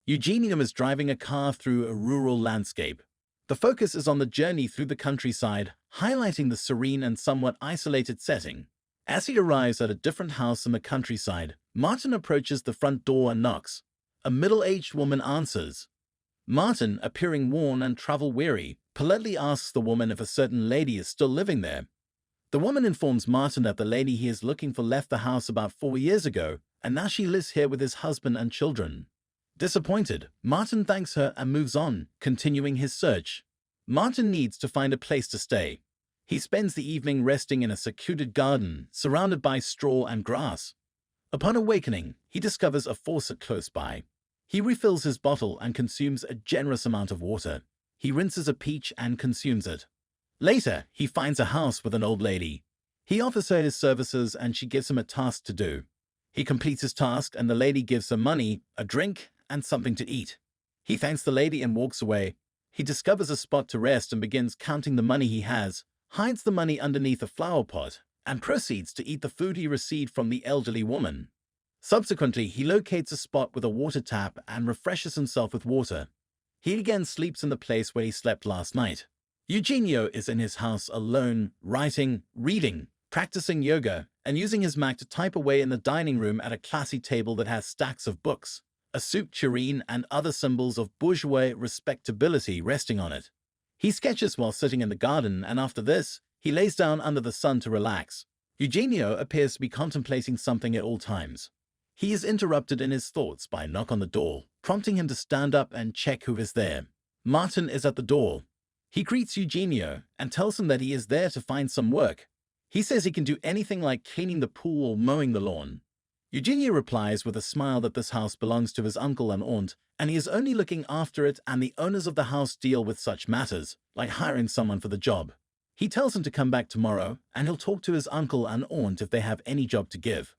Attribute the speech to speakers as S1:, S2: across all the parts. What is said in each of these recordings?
S1: Eugenio is driving a car through a rural landscape. The focus is on the journey through the countryside, highlighting the serene and somewhat isolated setting. As he arrives at a different house in the countryside, Martin approaches the front door and knocks. A middle-aged woman answers. Martin, appearing worn and travel-weary, politely asks the woman if a certain lady is still living there. The woman informs Martin that the lady he is looking for left the house about 4 years ago, and now she lives here with his husband and children. Disappointed, Martin thanks her and moves on, continuing his search. Martin needs to find a place to stay. He spends the evening resting in a secluded garden, surrounded by straw and grass. Upon awakening, he discovers a faucet close by. He refills his bottle and consumes a generous amount of water. He rinses a peach and consumes it. Later, he finds a house with an old lady. He offers her his services and she gives him a task to do. He completes his task and the lady gives him money, a drink, and something to eat. He thanks the lady and walks away. He discovers a spot to rest and begins counting the money he has, hides the money underneath a flower pot, and proceeds to eat the food he received from the elderly woman. Subsequently, he locates a spot with a water tap and refreshes himself with water. He again sleeps in the place where he slept last night. Eugenio is in his house alone, writing, reading, practicing yoga, and using his Mac to type away in the dining room at a classy table that has stacks of books, a soup tureen, and other symbols of bourgeois respectability resting on it. He sketches while sitting in the garden, and after this, he lays down under the sun to relax. Eugenio appears to be contemplating something at all times. He is interrupted in his thoughts by a knock on the door, prompting him to stand up and check who is there. Martin is at the door. He greets Eugenio and tells him that he is there to find some work. He says he can do anything like cleaning the pool or mowing the lawn. Eugenio replies with a smile that this house belongs to his uncle and aunt, and he is only looking after it, and the owners of the house deal with such matters, like hiring someone for the job. He tells him to come back tomorrow, and he'll talk to his uncle and aunt if they have any job to give.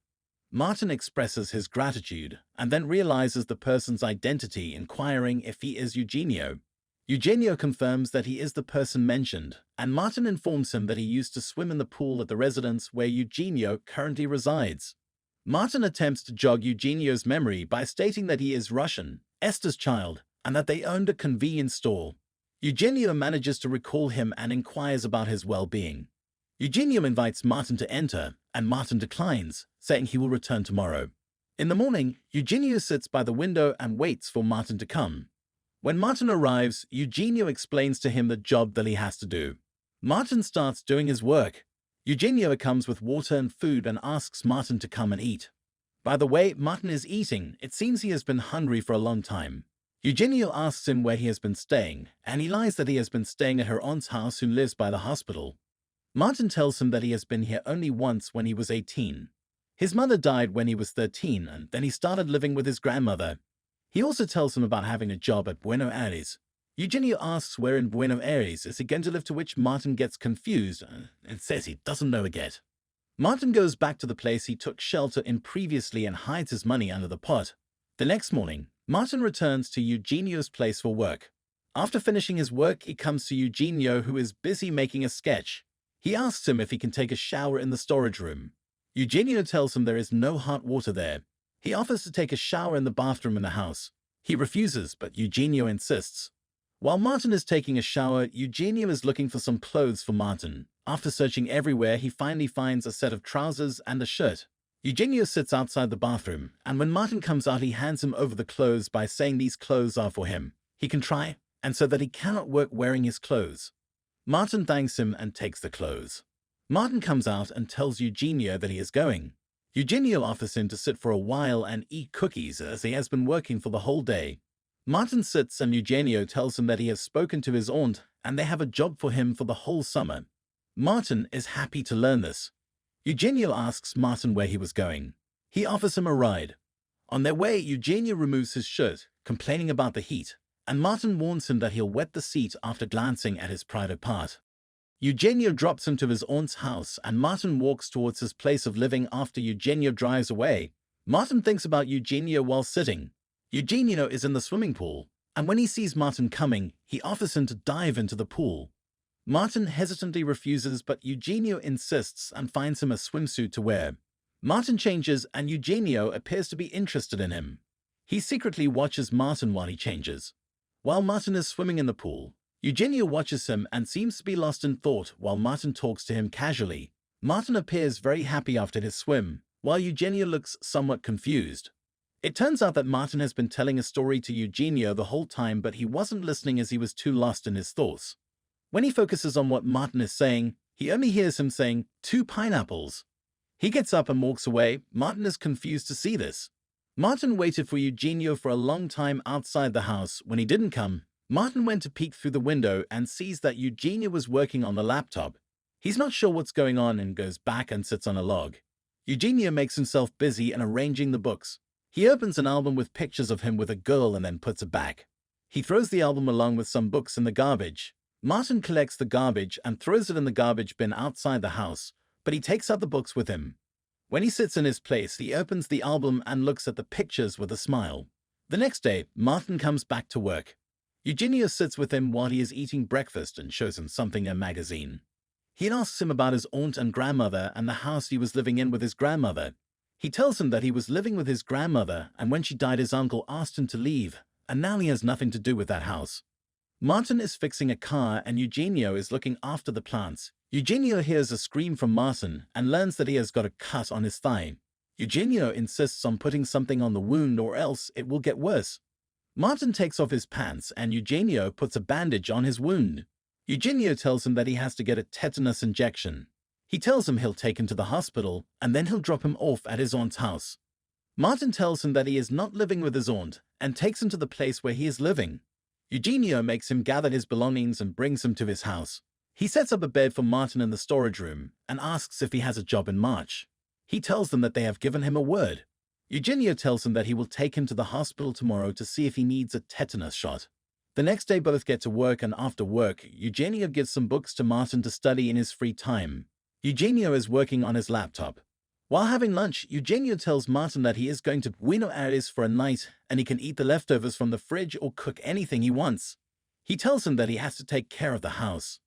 S1: Martin expresses his gratitude, and then realizes the person's identity, inquiring if he is Eugenio. Eugenio confirms that he is the person mentioned, and Martin informs him that he used to swim in the pool at the residence where Eugenio currently resides. Martin attempts to jog Eugenio's memory by stating that he is Russian, Esther's child, and that they owned a convenience store. Eugenio manages to recall him and inquires about his well-being. Eugenio invites Martin to enter, and Martin declines, saying he will return tomorrow. In the morning, Eugenio sits by the window and waits for Martin to come. When Martin arrives, Eugenio explains to him the job that he has to do. Martin starts doing his work. Eugenio comes with water and food and asks Martin to come and eat. By the way Martin is eating, it seems he has been hungry for a long time. Eugenio asks him where he has been staying, and he lies that he has been staying at her aunt's house who lives by the hospital. Martin tells him that he has been here only once when he was 18. His mother died when he was 13, and then he started living with his grandmother. He also tells him about having a job at Buenos Aires. Eugenio asks where in Buenos Aires is he going to live, to which Martin gets confused and says he doesn't know yet. Martin goes back to the place he took shelter in previously and hides his money under the pot. The next morning, Martin returns to Eugenio's place for work. After finishing his work, he comes to Eugenio, who is busy making a sketch. He asks him if he can take a shower in the storage room. Eugenio tells him there is no hot water there. He offers to take a shower in the bathroom in the house. He refuses, but Eugenio insists. While Martin is taking a shower, Eugenio is looking for some clothes for Martin. After searching everywhere, he finally finds a set of trousers and a shirt. Eugenio sits outside the bathroom, and when Martin comes out, he hands him over the clothes by saying these clothes are for him. He can try, and so that he cannot work wearing his clothes. Martin thanks him and takes the clothes. Martin comes out and tells Eugenio that he is going. Eugenio offers him to sit for a while and eat cookies, as he has been working for the whole day. Martin sits and Eugenio tells him that he has spoken to his aunt and they have a job for him for the whole summer. Martin is happy to learn this. Eugenio asks Martin where he was going. He offers him a ride. On their way, Eugenio removes his shirt, complaining about the heat, and Martin warns him that he'll wet the seat after glancing at his private part. Eugenio drops him to his aunt's house, and Martin walks towards his place of living after Eugenio drives away. Martin thinks about Eugenio while sitting. Eugenio is in the swimming pool, and when he sees Martin coming, he offers him to dive into the pool. Martin hesitantly refuses, but Eugenio insists and finds him a swimsuit to wear. Martin changes, and Eugenio appears to be interested in him. He secretly watches Martin while he changes. While Martin is swimming in the pool, Eugenio watches him and seems to be lost in thought while Martin talks to him casually. Martin appears very happy after his swim, while Eugenio looks somewhat confused. It turns out that Martin has been telling a story to Eugenio the whole time, but he wasn't listening as he was too lost in his thoughts. When he focuses on what Martin is saying, he only hears him saying, 2 pineapples. He gets up and walks away. Martin is confused to see this. Martin waited for Eugenio for a long time outside the house. When he didn't come, Martin went to peek through the window and sees that Eugenio was working on the laptop. He's not sure what's going on and goes back and sits on a log. Eugenio makes himself busy and arranging the books. He opens an album with pictures of him with a girl and then puts it back. He throws the album along with some books in the garbage. Martin collects the garbage and throws it in the garbage bin outside the house, but he takes out the books with him. When he sits in his place, he opens the album and looks at the pictures with a smile. The next day, Martin comes back to work. Eugenio sits with him while he is eating breakfast and shows him something in a magazine. He asks him about his aunt and grandmother and the house he was living in with his grandmother. He tells him that he was living with his grandmother, and when she died his uncle asked him to leave, and now he has nothing to do with that house. Martin is fixing a car and Eugenio is looking after the plants. Eugenio hears a scream from Martin and learns that he has got a cut on his thigh. Eugenio insists on putting something on the wound or else it will get worse. Martin takes off his pants and Eugenio puts a bandage on his wound. Eugenio tells him that he has to get a tetanus injection. He tells him he'll take him to the hospital and then he'll drop him off at his aunt's house. Martin tells him that he is not living with his aunt and takes him to the place where he is living. Eugenio makes him gather his belongings and brings him to his house. He sets up a bed for Martin in the storage room and asks if he has a job in March. He tells them that they have given him a word. Eugenio tells him that he will take him to the hospital tomorrow to see if he needs a tetanus shot. The next day both get to work, and after work, Eugenio gives some books to Martin to study in his free time. Eugenio is working on his laptop. While having lunch, Eugenio tells Martin that he is going to Buenos Aires for a night and he can eat the leftovers from the fridge or cook anything he wants. He tells him that he has to take care of the house.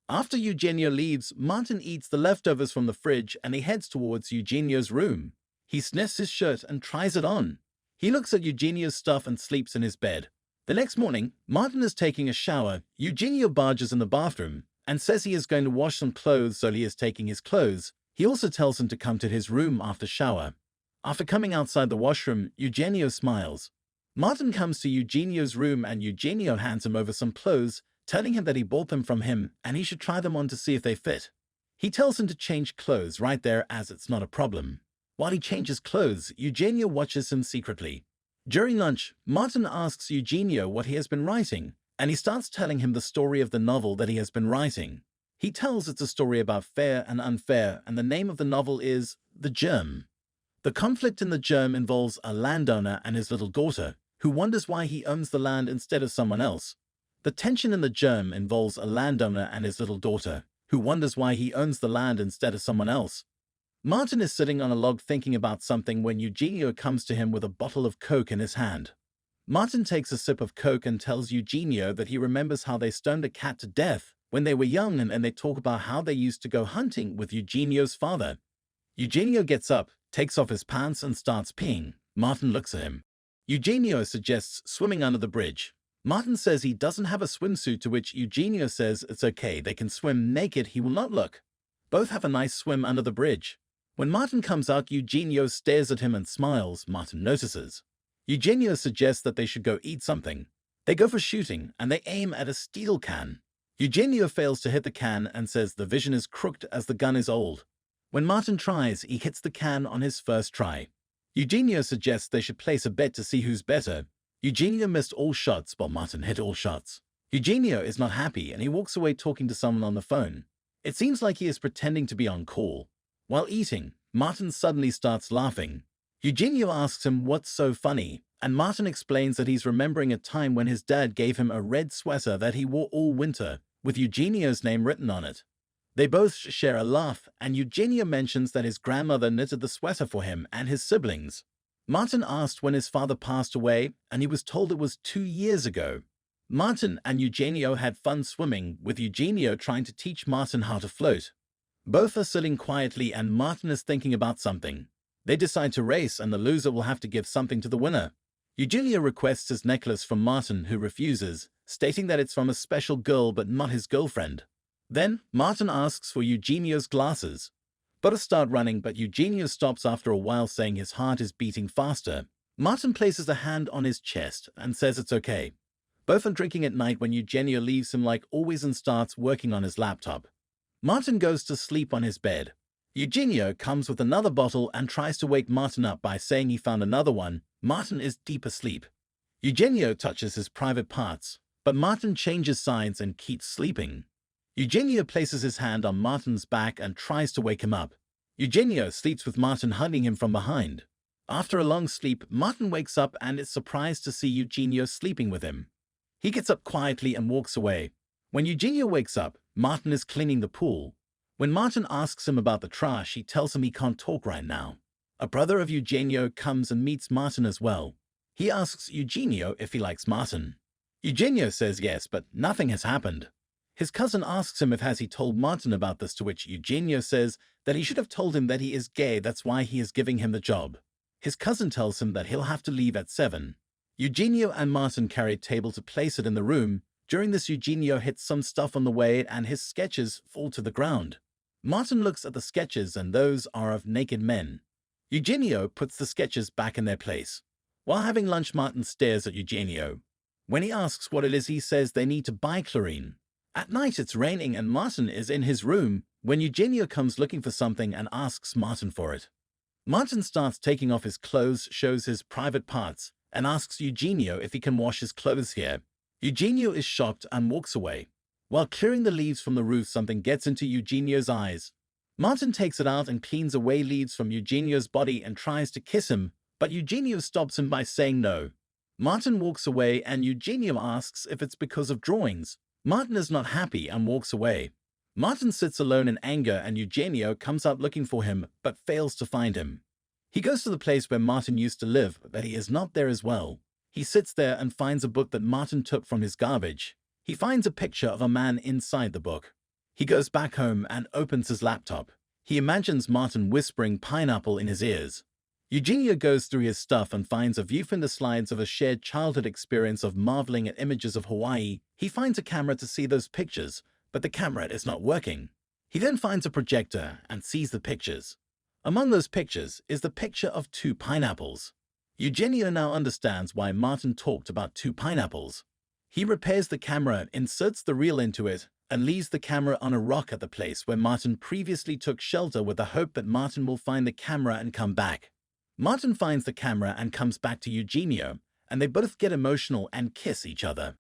S1: After Eugenio leaves, Martin eats the leftovers from the fridge and he heads towards Eugenio's room. He sniffs his shirt and tries it on. He looks at Eugenio's stuff and sleeps in his bed. The next morning, Martin is taking a shower. Eugenio barges in the bathroom and says he is going to wash some clothes, so he is taking his clothes. He also tells him to come to his room after shower. After coming outside the washroom, Eugenio smiles. Martin comes to Eugenio's room and Eugenio hands him over some clothes, telling him that he bought them from him and he should try them on to see if they fit. He tells him to change clothes right there as it's not a problem. While he changes clothes, Eugenio watches him secretly. During lunch, Martin asks Eugenio what he has been writing, and he starts telling him the story of the novel that he has been writing. He tells it's a story about fair and unfair, and the name of the novel is The Germ. The conflict in The Germ involves a landowner and his little daughter, who wonders why he owns the land instead of someone else. The tension in The Germ involves a landowner and his little daughter, who wonders why he owns the land instead of someone else. Martin is sitting on a log thinking about something when Eugenio comes to him with a bottle of Coke in his hand. Martin takes a sip of Coke and tells Eugenio that he remembers how they stoned a cat to death when they were young, and they talk about how they used to go hunting with Eugenio's father. Eugenio gets up, takes off his pants and starts peeing. Martin looks at him. Eugenio suggests swimming under the bridge. Martin says he doesn't have a swimsuit, to which Eugenio says it's okay, they can swim naked, he will not look. Both have a nice swim under the bridge. When Martin comes out, Eugenio stares at him and smiles. Martin notices. Eugenio suggests that they should go eat something. They go for shooting and they aim at a steel can. Eugenio fails to hit the can and says the vision is crooked as the gun is old. When Martin tries, he hits the can on his first try. Eugenio suggests they should place a bet to see who's better. Eugenio missed all shots while Martin hit all shots. Eugenio is not happy and he walks away talking to someone on the phone. It seems like he is pretending to be on call. While eating, Martin suddenly starts laughing. Eugenio asks him what's so funny, and Martin explains that he's remembering a time when his dad gave him a red sweater that he wore all winter, with Eugenio's name written on it. They both share a laugh, and Eugenio mentions that his grandmother knitted the sweater for him and his siblings. Martin asked when his father passed away, and he was told it was 2 years ago. Martin and Eugenio had fun swimming, with Eugenio trying to teach Martin how to float. Both are sitting quietly and Martin is thinking about something. They decide to race and the loser will have to give something to the winner. Eugenio requests his necklace from Martin, who refuses, stating that it's from a special girl but not his girlfriend. Then, Martin asks for Eugenio's glasses. Both start running, but Eugenio stops after a while, saying his heart is beating faster. Martin places a hand on his chest and says it's okay. Both are drinking at night when Eugenio leaves him like always and starts working on his laptop. Martin goes to sleep on his bed. Eugenio comes with another bottle and tries to wake Martin up by saying he found another one. Martin is deep asleep. Eugenio touches his private parts, but Martin changes sides and keeps sleeping. Eugenio places his hand on Martin's back and tries to wake him up. Eugenio sleeps with Martin hugging him from behind. After a long sleep, Martin wakes up and is surprised to see Eugenio sleeping with him. He gets up quietly and walks away. When Eugenio wakes up, Martin is cleaning the pool. When Martin asks him about the trash, he tells him he can't talk right now. A brother of Eugenio comes and meets Martin as well. He asks Eugenio if he likes Martin. Eugenio says yes, but nothing has happened. His cousin asks him if has he told Martin about this, to which Eugenio says that he should have told him that he is gay, that's why he is giving him the job. His cousin tells him that he'll have to leave at 7. Eugenio and Martin carry a table to place it in the room. During this, Eugenio hits some stuff on the way and his sketches fall to the ground. Martin looks at the sketches and those are of naked men. Eugenio puts the sketches back in their place. While having lunch, Martin stares at Eugenio. When he asks what it is, he says they need to buy chlorine. At night it's raining and Martin is in his room when Eugenio comes looking for something and asks Martin for it. Martin starts taking off his clothes, shows his private parts, and asks Eugenio if he can wash his clothes here. Eugenio is shocked and walks away. While clearing the leaves from the roof, something gets into Eugenio's eyes. Martin takes it out and cleans away leaves from Eugenio's body and tries to kiss him, but Eugenio stops him by saying no. Martin walks away and Eugenio asks if it's because of drawings. Martin is not happy and walks away. Martin sits alone in anger and Eugenio comes out looking for him but fails to find him. He goes to the place where Martin used to live, but he is not there as well. He sits there and finds a book that Martin took from his garbage. He finds a picture of a man inside the book. He goes back home and opens his laptop. He imagines Martin whispering pineapple in his ears. Eugenio goes through his stuff and finds a view from the slides of a shared childhood experience of marveling at images of Hawaii. He finds a camera to see those pictures, but the camera is not working. He then finds a projector and sees the pictures. Among those pictures is the picture of 2 pineapples. Eugenio now understands why Martin talked about 2 pineapples. He repairs the camera, inserts the reel into it, and leaves the camera on a rock at the place where Martin previously took shelter with the hope that Martin will find the camera and come back. Martin finds the camera and comes back to Eugenio, and they both get emotional and kiss each other.